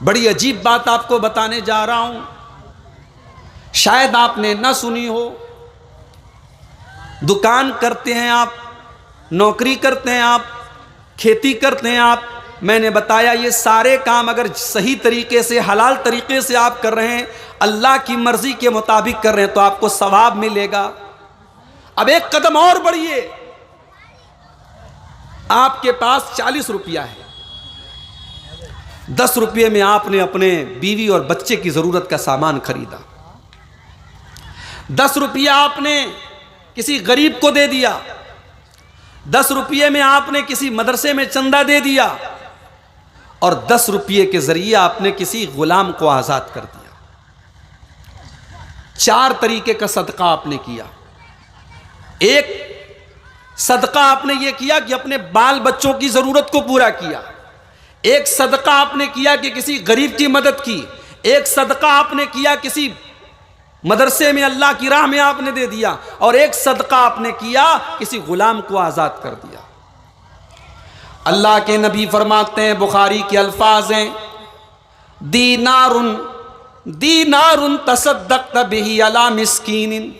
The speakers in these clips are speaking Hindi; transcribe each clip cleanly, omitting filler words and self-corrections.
बड़ी अजीब बात आपको बताने जा रहा हूं, शायद आपने ना सुनी हो। दुकान करते हैं आप, नौकरी करते हैं आप, खेती करते हैं आप, मैंने बताया ये सारे काम अगर सही तरीके से, हलाल तरीके से आप कर रहे हैं, अल्लाह की मर्जी के मुताबिक कर रहे हैं, तो आपको सवाब मिलेगा। अब एक कदम और बढ़िए, आपके पास 40 रुपया है, 10 रुपये में आपने अपने बीवी और बच्चे की जरूरत का सामान खरीदा, 10 रुपया आपने किसी गरीब को दे दिया, 10 रुपये में आपने किसी मदरसे में चंदा दे दिया, और 10 रुपये के जरिए आपने किसी गुलाम को आजाद कर दिया। 4 तरीके का सदका आपने किया। एक सदका आपने यह किया कि अपने बाल बच्चों की जरूरत को पूरा किया, एक सदका आपने किया कि किसी गरीब की मदद की, एक सदका आपने किया किसी मदरसे में अल्लाह की राह में आपने दे दिया, और एक सदका आपने किया किसी गुलाम को आजाद कर दिया। अल्लाह के नबी फरमाते हैं, बुखारी के अल्फाज हैं, दीनारुन दीनारुन तसद्दक़्त बिही अला मिस्कीनिन,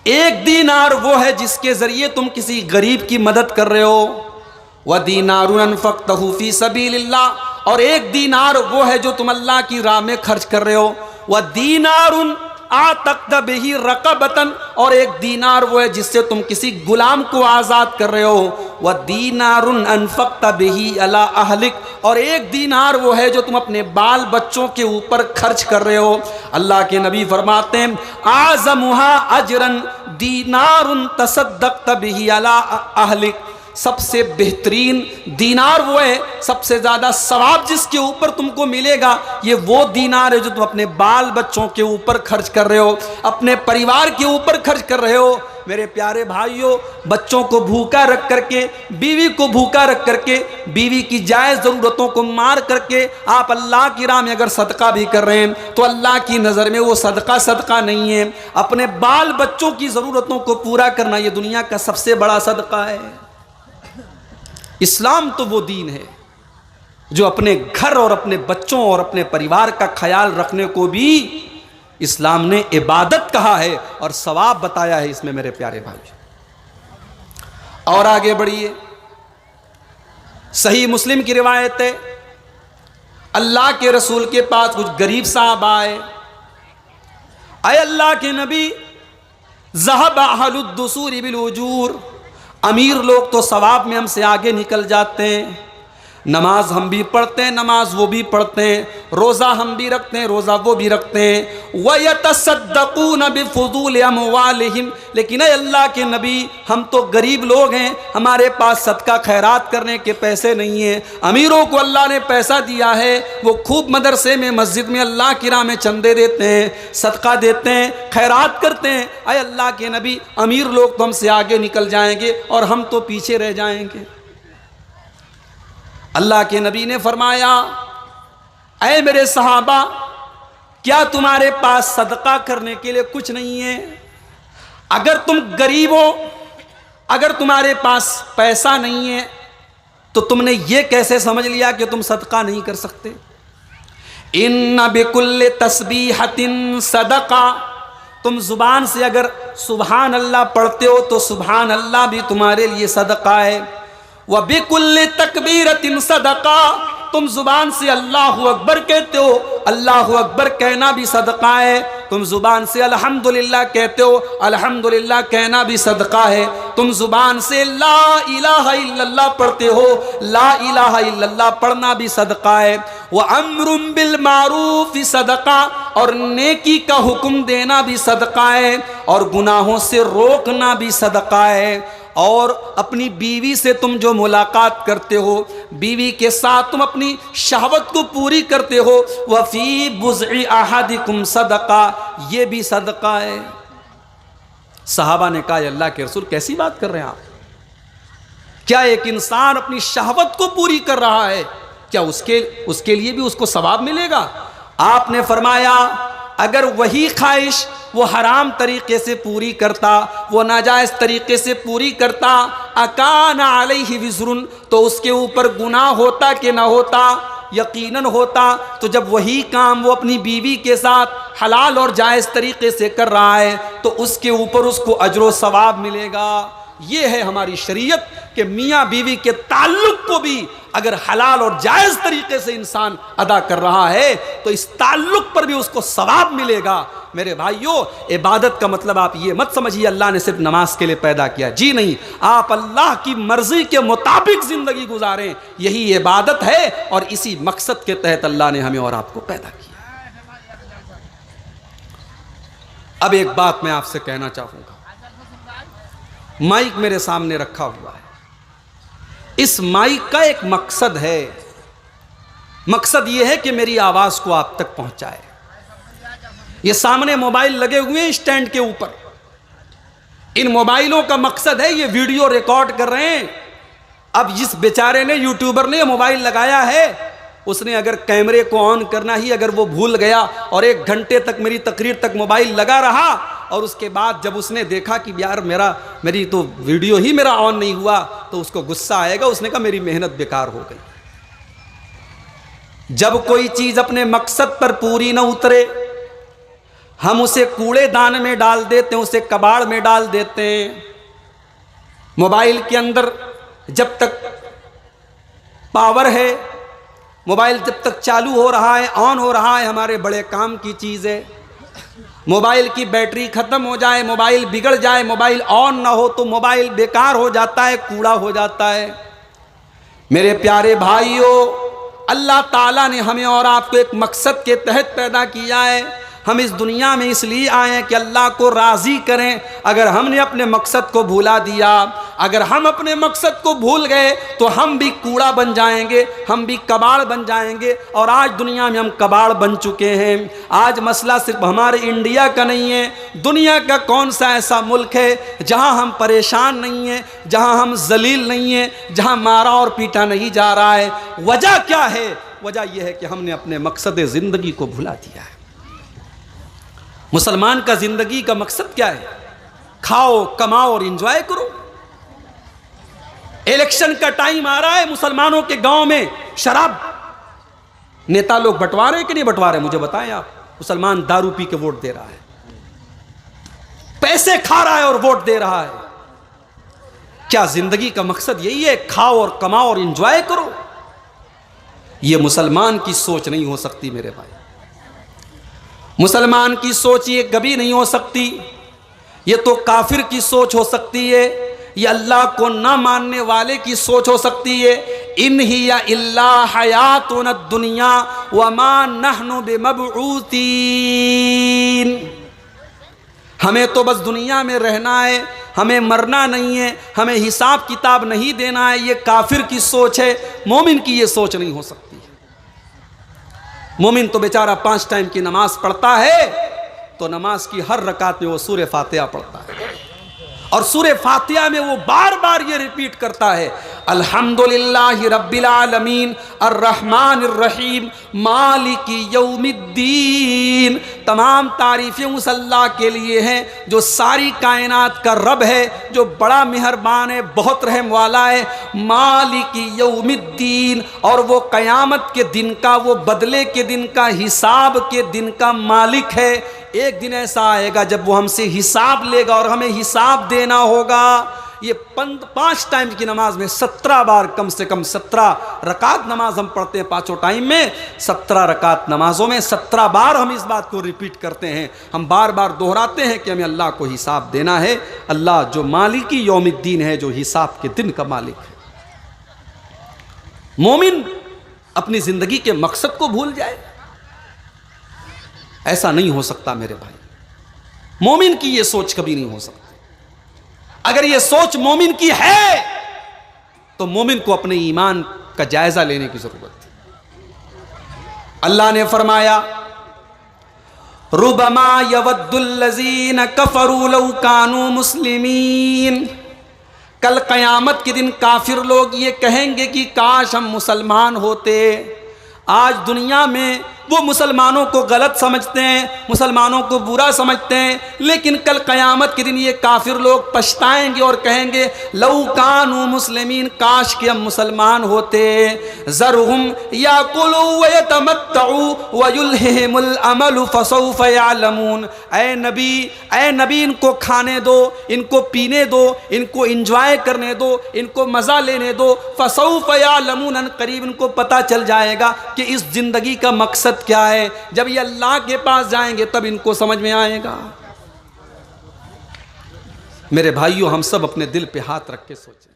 एक दीनार वो है जिसके जरिए तुम किसी गरीब की मदद कर रहे हो, व दीनारुन अनफ़क़्तहु फ़ी सबीलिल्लाह, और एक दीनार वो है जो तुम अल्लाह की राह में खर्च कर रहे हो, व दीनारुन आतक़्त बिही रक़बतन, और एक दीनार वो है जिससे तुम किसी गुलाम को आज़ाद कर रहे हो, व दीनारुन अनफ़क़्त बिही अला अहलिक, और एक दीनार वो है जो तुम अपने बाल बच्चों के ऊपर खर्च कर रहे हो। अल्लाह के नबी फरमाते हैं, आज़मुहा अजरन दीनारुन तसद्दक़्त बिही अला अहलिक, सबसे बेहतरीन दीनार वो है, सबसे ज़्यादा सवाब जिसके ऊपर तुमको मिलेगा, ये वो दीनार है जो तुम अपने बाल बच्चों के ऊपर खर्च कर रहे हो, अपने परिवार के ऊपर खर्च कर रहे हो। मेरे प्यारे भाइयों, बच्चों को भूखा रख करके, बीवी को भूखा रख करके, बीवी की जायज़ ज़रूरतों को मार करके आप अल्लाह की राह में अगर सदका भी कर रहे हैं, तो अल्लाह की नज़र में वो सदका नहीं है। अपने बाल बच्चों की ज़रूरतों को पूरा करना ये दुनिया का सबसे बड़ा सदका है। इस्लाम तो वो दीन है जो अपने घर और अपने बच्चों और अपने परिवार का ख्याल रखने को भी इस्लाम ने इबादत कहा है और सवाब बताया है इसमें, मेरे प्यारे भाई। और आगे बढ़िए, सही मुस्लिम की रिवायत है, अल्लाह के रसूल के पास कुछ गरीब साहब आए, आए अल्लाह के नबी, ज़हब अहलुद दुसूर बिल उजूर, अमीर लोग तो सवाब में हमसे आगे निकल जाते हैं, नमाज हम भी पढ़ते हैं, नमाज वो भी पढ़ते हैं, रोज़ा हम भी रखते हैं, रोज़ा वो भी रखते हैं, व यतसद्दक़ून बिफ़ुज़ूल अमवालिहिम, लेकिन अल्लाह के नबी हम तो गरीब लोग हैं, हमारे पास सदका खैरात करने के पैसे नहीं हैं। अमीरों को अल्लाह ने पैसा दिया है, वो खूब मदरसे में मस्जिद में अल्लाह की राह में चंदे देते हैं, सदका देते हैं, खैरात करते हैं। अय अल्लाह के नबी, अमीर लोग तो हमसे आगे निकल जाएंगे और हम तो पीछे रह जाएंगे। अल्लाह के नबी ने फरमाया, ऐ मेरे सहाबा, क्या तुम्हारे पास सदका करने के लिए कुछ नहीं है? अगर तुम गरीब हो, अगर तुम्हारे पास पैसा नहीं है, तो तुमने ये कैसे समझ लिया कि तुम सदका नहीं कर सकते? इन्ना बिकुल्ले तस्बीहतिन सदका, तुम जुबान से अगर सुभान अल्लाह पढ़ते हो तो सुभान अल्लाह भी तुम्हारे लिए सदका है। व बिकुल्ले तकबीरतिन सदका, तुम जुबान से अल्लाहु अकबर कहते हो, अल्लाहु अकबर कहना भी सदका है। तुम जुबान से अल्हम्दुलिल्लाह कहते हो, अल्हम्दुलिल्लाह कहना भी सदका है। तुम जुबान से ला इलाहा इल्लल्लाह पढ़ते हो, ला इलाहा इल्लल्लाह पढ़ना भी सदका है। व अम्रुम बिल मारूफ सदका, और नेकी का हुक्म देना भी सदका है, और गुनाहों से रोकना भी सदका है। और अपनी बीवी से तुम जो मुलाकात करते हो, बीवी के साथ तुम अपनी शहवत को पूरी करते हो, वफ़ी बुज़ई अहदिकुम सदका, ये भी सदका है। सहाबा ने कहा, अल्लाह के रसूल कैसी बात कर रहे हैं आप? क्या एक इंसान अपनी शहवत को पूरी कर रहा है, क्या उसके लिए भी उसको सवाब मिलेगा? आपने फरमाया, अगर वही ख्वाहिश वो हराम तरीके से पूरी करता, वो नाजायज़ तरीके से पूरी करता, अकाना अलैहि विज़रुन, तो उसके ऊपर गुनाह होता कि ना होता? यकीनन होता तो जब वही काम वो अपनी बीवी के साथ हलाल और जायज़ तरीके से कर रहा है तो उसके ऊपर उसको अजर सवाब मिलेगा। ये है हमारी शरीयत कि मियाँ बीवी के ताल्लुक को भी अगर हलाल और जायज़ तरीके से इंसान अदा कर रहा है तो इस ताल्लुक पर भी उसको सवाब मिलेगा। मेरे भाइयों, इबादत का मतलब आप ये मत समझिए अल्लाह ने सिर्फ नमाज के लिए पैदा किया, जी नहीं, आप अल्लाह की मर्जी के मुताबिक जिंदगी गुजारें, यही इबादत है और इसी मकसद के तहत अल्लाह ने हमें और आपको पैदा किया। अब एक बात मैं आपसे कहना चाहूंगा, माइक मेरे सामने रखा हुआ है, इस माइक का एक मकसद है, मकसद यह है कि मेरी आवाज को आप तक पहुंचाए। ये सामने मोबाइल लगे हुए हैं स्टैंड के ऊपर, इन मोबाइलों का मकसद है ये वीडियो रिकॉर्ड कर रहे हैं। अब जिस बेचारे ने, यूट्यूबर ने मोबाइल लगाया है, उसने अगर कैमरे को ऑन करना ही अगर वो भूल गया और 1 घंटे तक मेरी तकरीर तक मोबाइल लगा रहा और उसके बाद जब उसने देखा कि यार मेरी तो वीडियो ही मेरा ऑन नहीं हुआ, तो उसको गुस्सा आएगा, उसने कहा मेरी मेहनत बेकार हो गई। जब कोई चीज अपने मकसद पर पूरी ना उतरे, हम उसे कूड़ेदान में डाल देते हैं, उसे कबाड़ में डाल देते हैं। मोबाइल के अंदर जब तक पावर है, मोबाइल जब तक चालू हो रहा है, ऑन हो रहा है, हमारे बड़े काम की चीज़ है। मोबाइल की बैटरी ख़त्म हो जाए, मोबाइल बिगड़ जाए, मोबाइल ऑन ना हो तो मोबाइल बेकार हो जाता है, कूड़ा हो जाता है। मेरे प्यारे भाइयों, अल्लाह ताला ने हमें और आपको एक मकसद के तहत पैदा किया है। हम इस दुनिया में इसलिए आए हैं कि अल्लाह को राज़ी करें। अगर हमने अपने मकसद को भूला दिया, अगर हम अपने मकसद को भूल गए तो हम भी कूड़ा बन जाएंगे, हम भी कबाड़ बन जाएंगे। और आज दुनिया में हम कबाड़ बन चुके हैं। आज मसला सिर्फ हमारे इंडिया का नहीं है, दुनिया का कौन सा ऐसा मुल्क है जहां हम परेशान नहीं हैं, जहां हम जलील नहीं हैं, जहां मारा और पीटा नहीं जा रहा है। वजह क्या है? वजह यह है कि हमने अपने मकसद ज़िंदगी को भुला दिया है। मुसलमान का जिंदगी का मकसद क्या है? खाओ, कमाओ और एंजॉय करो। इलेक्शन का टाइम आ रहा है, मुसलमानों के गांव में शराब नेता लोग बंटवा रहे हैं कि नहीं बंटवा रहे? मुझे बताएं आप। मुसलमान दारू पी के वोट दे रहा है, पैसे खा रहा है और वोट दे रहा है। क्या जिंदगी का मकसद यही है? खाओ और कमाओ और एंजॉय करो। यह मुसलमान की सोच नहीं हो सकती मेरे भाई। मुसलमान की सोच ये कभी नहीं हो सकती। ये तो काफिर की सोच हो सकती है, ये अल्लाह को ना मानने वाले की सोच हो सकती है। इन हिया इल्ला हयातुन दुनिया वमा नहनु बिमबऊतीन। हमें तो बस दुनिया में रहना है, हमें मरना नहीं है, हमें हिसाब किताब नहीं देना है। ये काफिर की सोच है, मोमिन की ये सोच नहीं हो सकती। मोमिन तो बेचारा 5 टाइम की नमाज पढ़ता है, तो नमाज की हर रकात में वो सूरह फातिहा पढ़ता है और सूरह फातिहा में वो बार बार ये रिपीट करता है, अल्हम्दुलिल्लाहि रब्बिल आलमीन अर्रहमानिर रहीम मालिकी यौमिद्दीन। तमाम तारीफ़ें उस अल्लाह के लिए हैं जो सारी कायनात का रब है, जो बड़ा मेहरबान है, बहुत रहम वाला है। मालिकी यौमिद्दीन, और वो क़यामत के दिन का, वो बदले के दिन का, हिसाब के दिन का मालिक है। एक दिन ऐसा आएगा जब वो हमसे हिसाब लेगा और हमें हिसाब देना होगा। ये 5 टाइम की नमाज में 17 बार, कम से कम 17 रकात नमाज हम पढ़ते हैं 5 टाइम में। 17 रकात नमाजों में 17 बार हम इस बात को रिपीट करते हैं, हम बार बार दोहराते हैं कि हमें अल्लाह को हिसाब देना है। अल्लाह जो मालिकी यौमिद्दीन है, जो हिसाब के दिन का मालिक है। मोमिन अपनी जिंदगी के मकसद को भूल जाए, ऐसा नहीं हो सकता मेरे भाई। मोमिन की यह सोच कभी नहीं हो सकती। अगर यह सोच मोमिन की है तो मोमिन को अपने ईमान का जायजा लेने की जरूरत है। अल्लाह ने फरमाया, रुबमा यवद्दुल्लज़ीन कफरू लौ कानू मुस्लिमीन। कल क़यामत के दिन काफिर लोग ये कहेंगे कि काश हम मुसलमान होते। आज दुनिया में वो मुसलमानों को गलत समझते हैं, मुसलमानों को बुरा समझते हैं, लेकिन कल क़यामत के दिन ये काफिर लोग पछताएंगे और कहेंगे लौ कानू मुस्लिमीन, काश कि हम मुसलमान होते। ज़रहुम याकुलू व यतमत्तऊ व युल्हिहिमुल अमलु फसौफ यअलमून। ऐ नबी इनको खाने दो, इनको पीने दो, इनको इंजॉय करने दो, इनको मज़ा लेने दो। फसौफ यअलमून, करीब इनको पता चल जाएगा कि इस ज़िंदगी का मकसद क्या है। जब ये अल्लाह के पास जाएंगे तब इनको समझ में आएगा। मेरे भाइयों, हम सब अपने दिल पे हाथ रख के सोचें।